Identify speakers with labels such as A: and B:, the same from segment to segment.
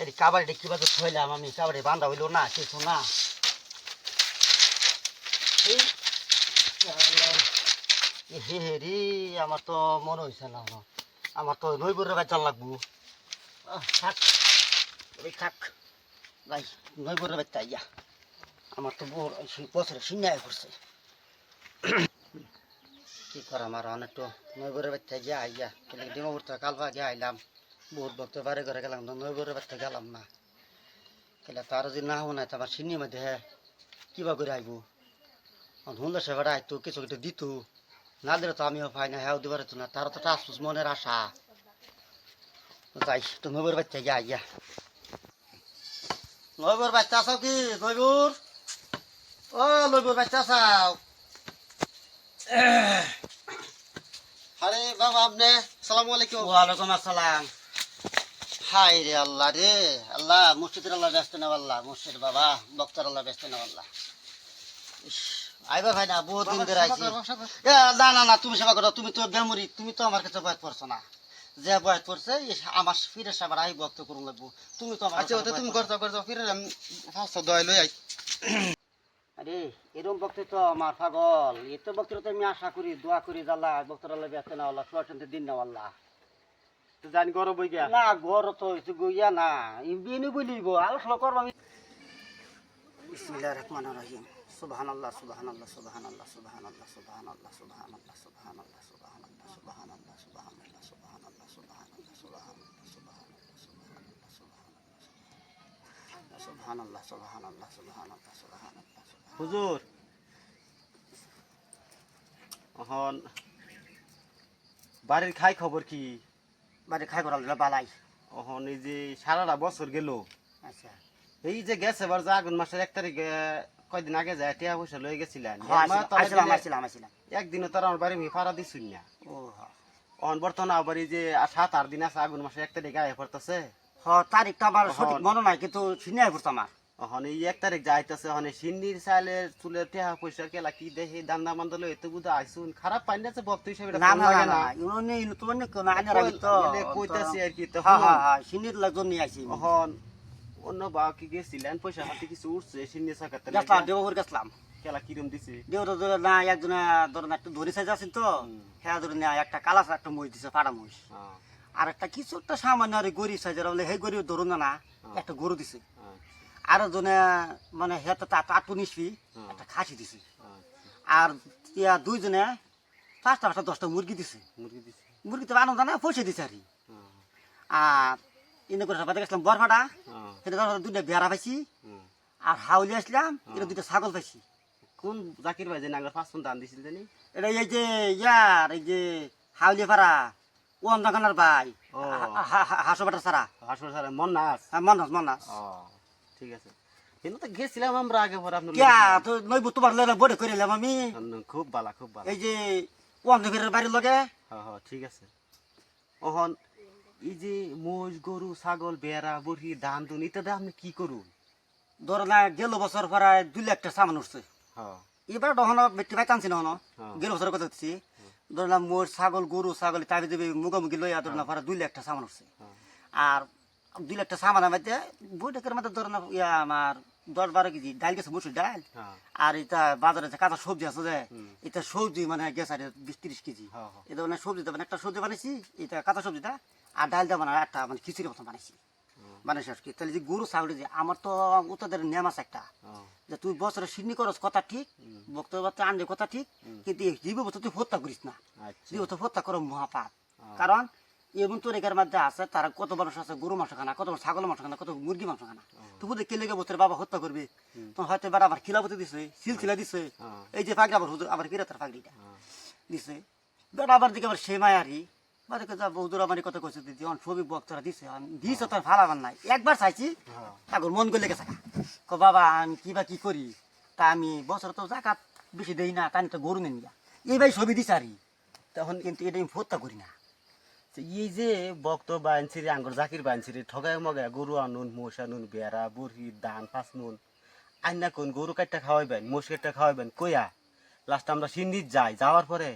A: এই কাবাডি কিভাবে থইলাম আমি, কাবাডি বান্ধা হইলো না কিছু না। হে রে, আমার তো মনে হয়েছে না, আমার তো নইবুরের বাচ্চা লাগবো। থাক থাক ভাই, নইবুরের বাচ্চা ইয়া আমার তো বছরে সিন্যায় করছে। কি করাম আর অনেকটা নইবুরের বাচ্চা গিয়া আইয়া ডিমাপুর থেকে কালবা গিয়ে আইলাম, বহুত ভক্ত বাড়ি ঘরে গেলাম, নইবুরের বাচ্চা গেলাম না। তাহলে তার যদি না হো না তো আমার সিন্নির মধ্যে কিবা করে আইব। হুন্দা সেবাটা আইতো কিছু কিছু দিত, না দিলে তো আমিও পাই না, হ্যাঁ দিবার না, তারও তো টাসফুস মনের আশা। যাই তো নইবুর বাচ্চা গিয়া আইয়া। নইবুর বাচ্চা আসাও কি? নইবুর, ও নইবুর বাচ্চা আসাও। আরে বাবা আপনি, সালামু আলাইকুম। ওয়ালাইকুম আসসালাম। হাই রে আল্লাহ রে আল্লাহ, মসজিদের আল্লাহ ব্যস্ত না আল্লাহ, মসজিদ বাবা বক্তার আল্লাহ ব্যস্ত না আল্লাহ। আইবা ভাই না, বহুত দিন ধরে আইছি। না না না, তুমি সেবা করো, তুমি তো বেমরি, তুমি তো আমার কাছে বয়স পড়ছো না। যে বয়স পড়ছে আমার ফিরে সাবার আই বক্ত করুন লাগবো, তুমি তো আমার।
B: আচ্ছা তুমি করছো করছো ফিরে ফাঁসশো দয় লই আই।
A: আরে এরকম বক্তে তো আমার পাগল, এত বক্তরা তো আমি আশা করি, দোয়া করি জাল্লা বক্তরা আল্লাহ ব্যস্ত না আল্লাহ, সুয়াশান্তি দিন না আল্লাহ।
B: জানি গরম বই গিয়া
A: না ঘর তো হয়েছে গইয়া না, বিনু বলিব আলোচনা করবো আমি। বিসমিল্লাহির রহমানির রহিম। সুবহানাল্লাহ সুবহানাল্লাহ সুবহানাল্লাহ সুবহানাল্লাহ সুবহানাল্লাহ সুবহানাল্লাহ সুবহানাল্লাহ সুবহানাল্লাহ সুবহানাল্লাহ সুবহানাল্লাহ সুবহানাল্লাহ সুবহানাল্লাহ সুবহানাল্লাহ সুবহানাল্লাহ সুবহানাল্লাহ সুবহানাল্লাহ।
B: হুজুর এখন বাড়ির খাই খবর কি?
A: বাড়ি খাই করাল বালাই।
B: এখন এই যে সারাটা বছর গেল,
A: আচ্ছা
B: এই যে গেছে এবার যে আগুন মাসের 1 তারিখে কয়দিন আগে যায় টিয়া পয়সা লয়ে গেছিলেন, একদিনও তার আমার বাড়ি ফাড়া দিছুন না।
A: ও
B: এখন বর্তমানে আবার এই যে 7-8 দিন আছে আগুন মাসের 1 তারিখে আয় পড়তেছে।
A: তারিখটা আমার সঠিক মনে নাই, কিন্তু সিনিয়ায় পড়তো আমার।
B: এখন এই 1 তারিখ যাইতেছে, এখন সিন্নির চালের চুলের টিয়া পয়সা কেলা কি দেখে দান্দা মান্দা লই এত বুঝা আইসুন, খারাপ পাই না যে বক্ত হিসেবে
A: না না না ইউনি তো অন্য কোন আইনা রাখি তো
B: কইতাছি আর কি। তো
A: হ্যাঁ হ্যাঁ হ্যাঁ সিনির লাগজন নিয়ে আইছি।
B: এখন অন্য বা কি গেছিলেন পয়সা হাতে কিছু উঠছে সিন্নি সাকাতে
A: গেছলাম দেবপুর গেছলাম।
B: কেলা কিরম দিছে?
A: দেবর ধরে না একজনে ধরেন একটু ধরি সাইজ আছেন তো, হ্যাঁ ধরে না একটা কালাস একটা মই দিছে, ফাড়া মহিষ। আর একটা কিছু একটা সামান্য আর গরি সাইজের বলে সেই গরি ধরুন না একটা গরু দিছে। আর জনে মানে হেতে আটু নিসবি একটা খাসি দিছে। আর ইয়া দুইজনে 5টা 10টা মুরগি দিছে। মুরগি তো আনন্দ না পয়সা দিছে আর। আর এনে করে সবাই গেছিলাম বরফাটা, সেটা 2টা বেড়া পাইছি। আর হাউলি আসলাম, এটা 2টা ছাগল পাইছি।
B: কোন জাকির ভাই যে নাঙ্গা 5 দান দিছিল জানি?
A: এটা এই যে ইয়ার এই যে হাউলি পাড়া ওম দোকানের ভাই হাসপাতাল সারা
B: হাসপাতাল সারা মন্নাস।
A: মন্নাস মন্নাস।
B: ঠিক আছে, কিন্তু তো গেছিলাম আমরা আগে পরে আপনার
A: কিয়া তো নইবু তোমার লগে বড় করিলাম আমি।
B: খুব ভালো খুব ভালো।
A: এই যে ওম দোকানের বাড়ির লগে।
B: হ্যাঁ ঠিক আছে। ওহন এই যে মোষ গরু ছাগল বেড়া বুড়ি ধান দুন ইত্যাদি আপনি কি করুন?
A: ধর না গেল বছর প্রায় 2 লাখ টাকা সামান উঠছে। এবার তখন বেটি ভাই টানছি না গেল বছর কথা দিচ্ছি। ধরলাম মোর ছাগল গরু ছাগল তাবি দেবে মুখামুখি লইয়া ধর না প্রায় 2 লাখ টাকা সামান উঠছে। আর 2 লাখ টাকা সামানের মধ্যে বইটাকের মধ্যে ধর না ইয়া আমার 10-12 কেজি ডাল গেছে, মুসুর ডাল। আর এটা বাজারে যে কাঁচা সবজি আছে যে এটা সবজি মানে গেছে 20-30 কেজি। এটা মানে সবজি মানে একটা সবজি বানাইছি, এটা কাঁচা সবজিটা আর ডাল দিয়ে মানে একটা মানে খিচুড়ি মতো বানাইছি। মানে শেষ কি তাহলে যে গরু ছাগল যে আমার তো উত্তরের নেম আছে একটা, যে তুই বছরে সিডনি করস কথা ঠিক, বক্তব্য আনলে কথা ঠিক, কিন্তু জীব বছর তুই হত্যা করিস না। জীব তো হত্যা করো মহাপাপ। কারণ এমন তরিকার মধ্যে আছে তারা কত মানুষ আছে গরু মাংস খানা, কত ছাগল মাংস খানা, কত মুরগি মাংস খানা। তো বুঝে কে লেগে বছর বাবা হত্যা করবে, তখন হয়তো এবার আবার খিলাবতি দিছে, সিলসিলা দিছে, এই যে পাগড়ি আবার হুজুর আবার কিরাতার পাগড়িটা দিছে। বেটা আবার দিকে আবার সে মায়ারি বাড়িতে যা বৌদুর আমার কথা কইছে দিদি অন ছবি বক্তরা দিছে তোর ফালাবার নাই। একবার চাইছি তারপর মন গলে গেছে বাবা আমি কি করি, তা আমি বছর তো জাকাত বেশি দেই না, তাই তো গরু নেই এই ভাই ছবি দিছে আরি, তখন কিন্তু এটা আমি হত্যা করি না।
B: এই যে বক্ত বানছিরি আঙ্গুর জাকির বানছিরি ঠগায় মগায় গরু আনুন মোষ আনুন বেড়া বুড়ি ধান পাঁচ নুন আইনা কোন গরু কাটটা খাওয়াইবেন মোষ কাটটা খাওয়াইবেন কইয়া লাস্ট আমরা সিন্নিত যাই, যাওয়ার পরে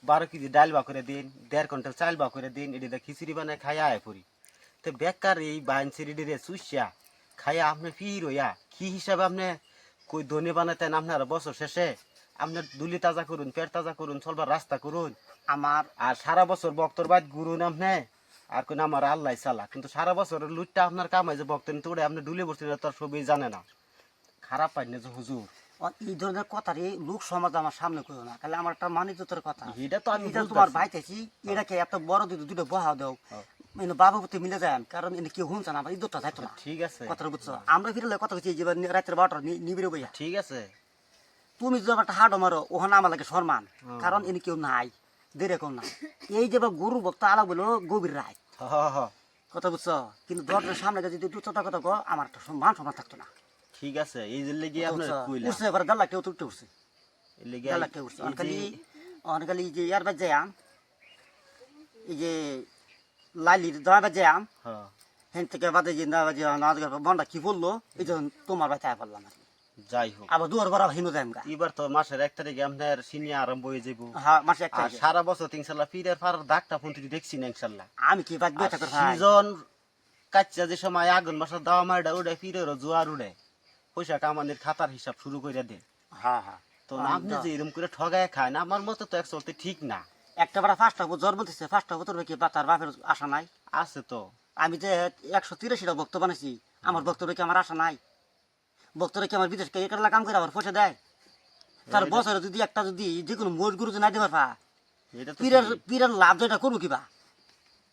B: 12 কেজি ডাল বা করে দিন, 1.5 কুইন্টাল চাল বা করে দিন, এটি খিচুড়ি বানায় খাই আয় পড়ি। তো বেকার এই বাইন সিরিডিরে চুষিয়া খাইয়া আপনি ফির হইয়া কি হিসাবে আপনি কই ধনে বানাতেন আপনার বছর শেষে আপনি দুলি তাজা করুন পেট তাজা করুন চলবার রাস্তা করুন
A: আমার
B: আর সারা বছর বক্তর বাইত ঘুরুন আপনি আর কোন আমার আল্লাহ চালা কিন্তু সারা বছরের লুটটা আপনার কামাই যে বক্তেন তোড়ে আপনি ডুলে বসছেন তার সবই জানে না খারাপ পাই না যে হুজুর
A: এই ধরনের কথা রে লোক সমাজ আমার সামনে কইও না তাহলে আমার একটা মানিজ্যতার কথা
B: এটা তো আমি
A: এটা তোমার
B: বুঝতাছি।
A: ভাইতেছি এটাকে এত বড় দুটো বহা দাও বাবা পুতে মিলে যায় কারণ এনে কেউ শুনছে না আমার ইজ্জতটা যাইতো না
B: ঠিক আছে
A: কথাটা বুঝছো আমরা ফিরলে কথা বলছি যে রাতের 12টা নিবিড়ে বইয়া
B: ঠিক আছে
A: তুমি যদি আমার একটা হাড় মারো ওখানে আমার লাগে সম্মান কারণ এনে কেউ নাই দেরে কেউ নাই এই যে গরু ভক্ত আলা বলো গভীর রায়
B: হ হ
A: কথা বুঝছো কিন্তু দরজার সামনে গিয়ে যদি দুটো কথা কো আমার একটা সম্মান সম্মান থাকতো না
B: ঠিক আছে এই যে লেগে আপনার কইলা
A: উঠছে এবার গাল্লা কেউ তুলতে উঠছে
B: এই লেগে
A: গাল্লা কেউ উঠছে
B: এই যে-
A: অনকালি যে ইয়ার বাদ যাম এই যে লালির দয়া বাদ যাম
B: হ্যাঁ,
A: হেন থেকে বাদে যে না বাজে নাচ গান বন্ডা কি বললো এই জন্য তোমার বাড়িতে আয় পারলাম আর কি।
B: যাই হোক
A: আবার দুয়ার বড় হিনু যাইম গা
B: এবার তো মাসের 1 তারিখে আপনার সিনিয়া আরম্ভ হয়ে যাবো
A: হ্যাঁ মাসে একটা
B: আর সারা বছর ইনশাল্লাহ ফিরের ফার দাগটা ফোন তুই দেখছি না ইনশাল্লাহ
A: আমি কি বাদ বেটা করে ভাই
B: সিজন কাচ্চা যে সময় আগুন মাসের দাওয়া মারডা উড়ে ফিরের জোয়ার উড়ে পয়সা কামানির খাতার হিসাব শুরু করে দে
A: হ্যাঁ হ্যাঁ
B: তো আপনি যে এরকম করে ঠগায় খায় না আমার মতে তো এক চলতে ঠিক না
A: একটা বড় ফার্স্টটা জ্বর বলতেছে ফার্স্টটা বোতল কি বা তার বাপের আশা নাই
B: আছে তো
A: আমি যে 183টা বক্তব্য বানাইছি আমার বক্তব্য কি আমার আশা নাই বক্তব্য কি আমার বিদেশ কে একলা কাম করে আবার পয়সা দেয় তার বছরে যদি একটা যদি যে কোনো মোট গুরু নাই দিবার পা
B: এটা তো
A: পীরের পীরের লাভ যেটা করবো কিবা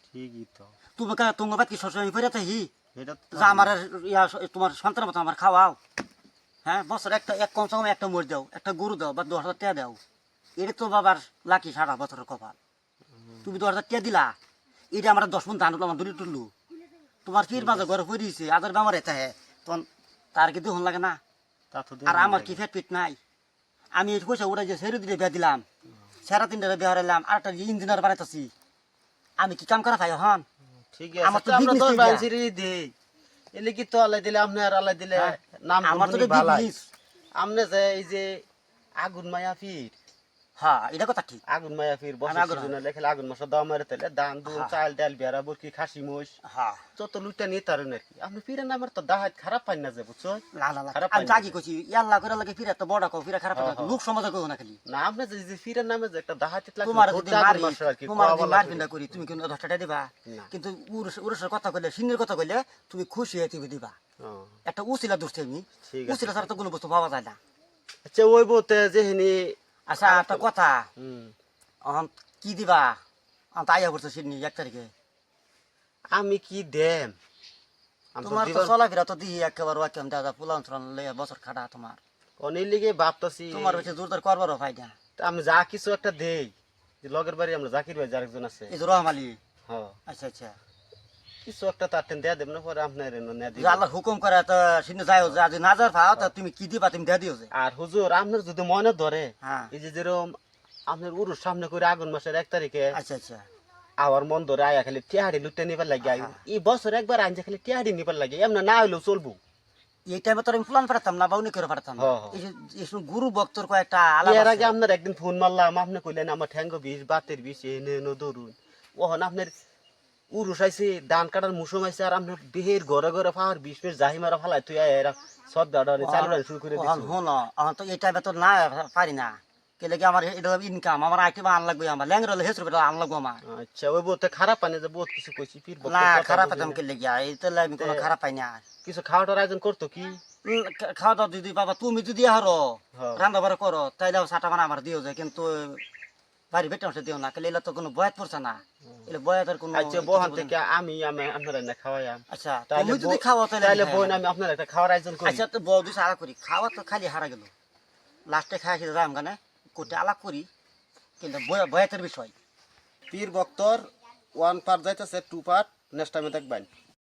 B: ঠিকই তো
A: তুমি তোমার বাদ কি সবসময় ফেরাতে হি
B: এটা তো
A: যা আমার ইয়া তোমার সন্তানের মতো আমার খাওয়াও হ্যাঁ বছর একটা এক কমসে কম একটা মোট দাও একটা গরু দাও বা 10,000 টাকা দাও এটা তো বাবার লাকি সারা বছরের কপাল তুমি 10,000 টাকা দিলা এটা আমরা 10 মন ধান আমার দুলি তুললু তোমার পীর মাঝে ঘরে পড়িয়েছে আদার বেমার এতে হ্যাঁ তখন তার কি দেখুন লাগে না
B: তা তো
A: আর আমার কি ফেট পিট নাই আমি এই পয়সা উড়াই যে সেরু দিলে বিয়া দিলাম সারা 3টা বিয়া হারাইলাম আর একটা ইঞ্জিনিয়ার বানাইতেছি আমি কি কাম করা ভাই হন
B: ঠিক
A: আমার
B: আছে
A: তো
B: তো আমরা
A: business
B: তো
A: idea।
B: বানসিরি দেই এলে কি তো আল্লাহ দিলে আপনার আল্লাহ দিলে
A: হ্যাঁ।
B: নাম
A: আমার তো
B: কোম্পানি বালাই
A: বিজনেস
B: আমনে যে এই যে আগুন মায়া ফির
A: হ্যাঁ এটা কথা ঠিক
B: আগুন মায়া ফির
A: আমি
B: বছর
A: আগুন
B: সিজনে লেখলে আগুন মাসে দাও মারে তেলে ধান দুন
A: হ্যাঁ।
B: চাল ডাল বেড়া বরকি খাসি মোষ
A: হ্যাঁ
B: যত লুটা নিয়ে তার নাকি আপনি ফিরে নামের তো দাহাত খারাপ পাই না যে বুঝছো
A: না না না
B: খারাপ
A: আমি
B: পাই না।
A: জাগি কইছি আল্লাহ করে লাগে ফিরে তো বড় কো ফিরে খারাপ
B: হ্যাঁ,
A: না
B: হ্যাঁ।
A: লোক সমাজে কইও না খালি
B: না আপনি যে ফিরে নামে যে একটা দাহাত
A: তোমার যদি মারি তোমার যদি
B: লাগবে
A: মারপিন্ডা করি তুমি কিন্তু 10 টাকা দিবা
B: না।
A: কিন্তু উরসের কথা কইলে সিনের কথা কইলে তুমি খুশি হয়ে তুমি দিবা একটা উসিলা দুষ্টে আমি
B: ঠিক আছে।
A: উসিলা ছাড়া তো কোনো বস্তু পাওয়া যায় না
B: আচ্ছা ওই বলতে যেহিনি
A: আচ্ছা একটা কথা
B: হুম,
A: এখন কি দিবা এখন তাইয়া পড়ছো সিডনি 1 তারিখে
B: আমি কি দেম আমি তো
A: তোমার তো
B: দিবার-
A: চলাফেরা তো দিই একেবারে ওয়াকেম দাদা পুলান চলান লইয়া বছর খাটা তোমার
B: অনেক লিগে ভাবতাছি
A: তোমার হচ্ছে জোরদার করবারও ফায়দা
B: তা আমি যা কিছু একটা দেই যে লগের বাড়ি আমরা জাকির ভাই যার একজন আছে
A: এই যে রহমালি
B: হ্যাঁ
A: আচ্ছা আচ্ছা
B: কিছু একটা তার দেয়া দেব না পরে আপনার নেয়া
A: যে
B: দিব
A: আল্লাহ হুকুম করে তো সিনে যাও যে আজ না যার পাও তা তুমি কি দিবা তুমি দিয়ে দিও যে
B: আর হুজুর আপনার যদি মনে ধরে
A: হ্যাঁ
B: এই যে যেরকম আপনার উরুর সামনে করে আগুন মাসের 1 তারিখে
A: আচ্ছা আচ্ছা
B: আবার মন ধরে আয়া খালি টিয়াড়ি লুটে নিবার লাগে এই বছর একবার আনছে খালি টিয়াড়ি নিবার লাগে এমন না হইলেও চলবো
A: এই টাইমে তো আমি প্ল্যান পাঠাতাম না বাউনি করে পাঠাতাম না।
B: হ্যাঁ, হ্যাঁ।
A: এই যে এই সময় গুরু ভক্তর কয়েকটা আলাপ
B: এর আগে
A: আছে।
B: আপনার একদিন ফোন মারলাম আপনি কইলেন আমার ঠ্যাঙ্গ বিষ বাতের বিষ এনে এনে ধরুন ওহন আপনার উরুস আইছে ধান কাটার মুসুম আইছে আর আপনার বিহের ঘরে ঘরে ফার বিষ ফের জাহি মারা ফালাই তুই এরা সব দাঁড়া চালু রান শুরু করে
A: এখন
B: দিছো
A: হন এখন তো এই টাইমে তো না পারি না কেলে কি আমার এটা ইনকাম আমার আইটেম আন লাগবে আমার ল্যাংরা হলে হেসর আন লাগবে আমার
B: আচ্ছা ওই বলতে খারাপ পানি যে বহুত কিছু কইছি ফির বলতে
A: না
B: কথা
A: খারাপ
B: বুঝি
A: পেতাম
B: না।
A: কেলে গিয়া এই তো আমি কোনো খারাপ পাই না
B: কিছু খাওয়াটার আয়োজন করতো কি
A: খাওয়া দাওয়া যদি বাবা তুমি যদি হারো
B: হ্যাঁ।
A: রান্না বাড়া করো তাইলে সাটা মানে আমার দিও যায় কিন্তু বাড়ি বেটে মাসে দিও না কেলে এলা তো কোনো বয়াত পড়ছে না এলে বয়াতের কোনো
B: আচ্ছা বহান থেকে আমি আপনারা না খাওয়াইয়াম
A: আচ্ছা
B: তাহলে
A: তুমি যদি খাওয়া
B: তাহলে
A: তাহলে
B: বোন আমি আপনার একটা খাওয়ার আয়োজন করি
A: আচ্ছা তো বউ দুই সারা করি খাওয়া তো খালি হারা গেল লাস্টে খাই খেতে যাম গানে কোটে আলাপ করি কিন্তু বয়াতের বিষয়
B: পীর বক্তর 1 পার্ট যাইতেছে 2 পার্ট নেক্সট টাইমে দেখবেন